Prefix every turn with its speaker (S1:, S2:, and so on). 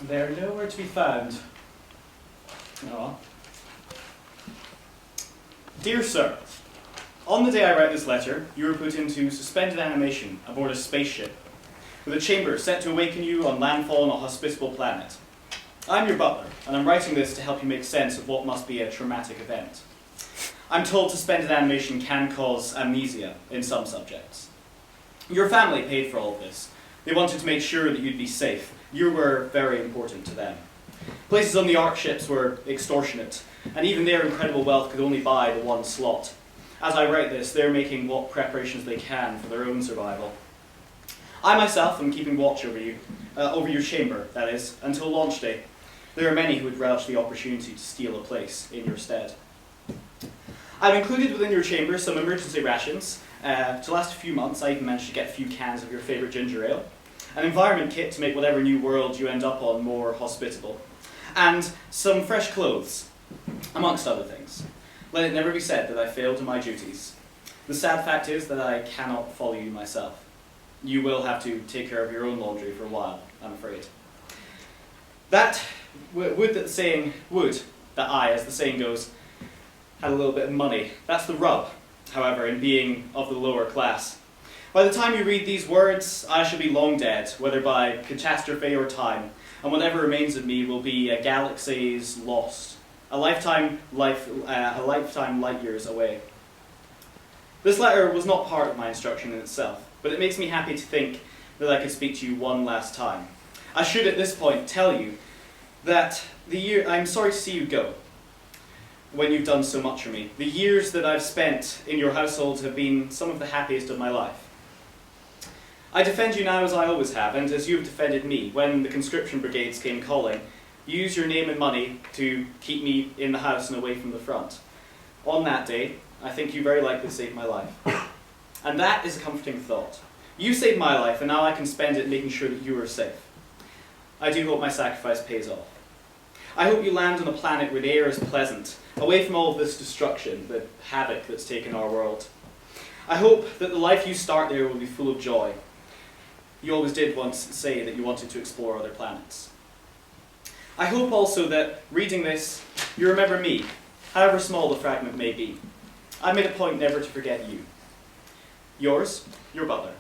S1: They're nowhere to be found. Oh. Dear Sir, on the day I write this letter, you were put into suspended animation aboard a spaceship, with a chamber set to awaken you on landfall on a hospitable planet. I'm your butler, and I'm writing this to help you make sense of what must be a traumatic event. I'm told suspended animation can cause amnesia in some subjects. Your family paid for all of this. They wanted to make sure that you'd be safe. You were very important to them. Places on the ARC ships were extortionate, and even their incredible wealth could only buy the one slot. As I write this, they're making what preparations they can for their own survival. I myself am keeping watch over you, over your chamber, that is, until launch day. There are many who would relish the opportunity to steal a place in your stead. I've included within your chamber some emergency rations. To last a few months, I even managed to get a few cans of your favourite ginger ale, an environment kit to make whatever new world you end up on more hospitable, and some fresh clothes, amongst other things. Let it never be said that I failed in my duties. The sad fact is that I cannot follow you myself. You will have to take care of your own laundry for a while, I'm afraid. That I, as the saying goes, had a little bit of money. That's the rub, however, in being of the lower class. By the time you read these words, I shall be long dead, whether by catastrophe or time, and whatever remains of me will be a galaxy's lost, a lifetime light years away. This letter was not part of my instruction in itself, but it makes me happy to think that I could speak to you one last time. I should at this point tell you that I'm sorry to see you go, when you've done so much for me. The years that I've spent in your household have been some of the happiest of my life. I defend you now as I always have, and as you have defended me when the conscription brigades came calling. Use your name and money to keep me in the house and away from the front. On that day, I think you very likely saved my life. And that is a comforting thought. You saved my life, and now I can spend it making sure that you are safe. I do hope my sacrifice pays off. I hope you land on a planet where the air is pleasant, away from all of this destruction, the havoc that's taken our world. I hope that the life you start there will be full of joy. You always did once say that you wanted to explore other planets. I hope also that, reading this, you remember me, however small the fragment may be. I made a point never to forget you. Yours, your butler.